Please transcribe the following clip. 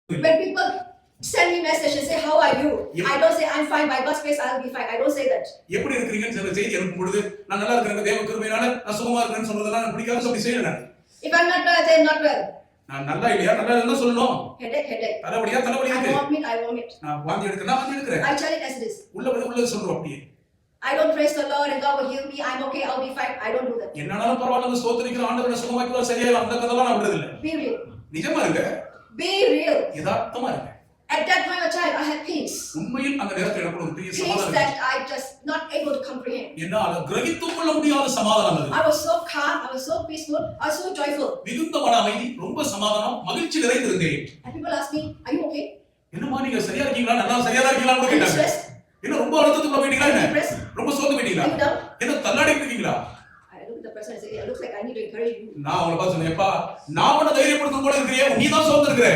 When people send me message and say, how are you? I don't say, I'm fine, by God's grace, I'll be fine. I don't say that. எப்படி இருக்கீங்கன்னு சில செய்தி அனுப்பும் பொழுது நான் நல்லா இருக்கிறேன் தேவ கிருபையினால நான் சுகமா இருக்கிறேன்னு சொல்றதெல்லாம் நான் பிடிக்காம சொல்லி செய்யல நான். If I'm not well, I say I'm not well. நான் நல்லா இல்லையா நல்லா இல்லைன்னு சொல்லணும். Headache. தலைவலி இருக்கு. I vomit. நான் வாந்தி எடுக்கிறேன். I tell it as it is. உள்ளது சொல்றோம் அப்படியே. I don't praise the Lord and God will heal me. I'm okay, I'll be fine. I don't do that. என்னாலும் பரவாயில்லை ஸ்தோத்திரிக்கிற ஆண்டவரை சுகமாக்குவார் சரியா அந்த கதெல்லாம் நான் விடுறதில்லை. Be real. நிஜமா இருங்க. Be real. யதார்த்தமா இருங்க. At that point of time, I had peace. உண்மையில் அந்த நேரத்தில் எனக்கு ஒரு பெரிய Peace சமாதானம். that I just not able to comprehend. என்னால கிரகித்துக் கொள்ள முடியாத சமாதானம் அது. I was so calm, I was so peaceful, I was so joyful. மிகுந்த மன அமைதி, ரொம்ப சமாதானம், மகிழ்ச்சி நிறைந்திருந்தேன். And people ask me, are you okay? என்னம்மா நீங்க சரியா இருக்கீங்களா? நல்லா சரியா இருக்கீங்களான்னு கேட்டாங்க. என்ன ரொம்ப அழுத்தத்துக்குள்ள போயிட்டீங்களா என்ன? ரொம்ப சோர்ந்து போயிட்டீங்களா? என்ன தள்ளாடிட்டு இருக்கீங்களா? I look at the person and say, it looks like I need to encourage you. நான் அவங்கள பார்த்து சொன்னேன்ப்பா நான் உன்னை தைரியப்படுத்தும் போல இருக்கிறியே நீ தான் சோர்ந்து இருக்கிற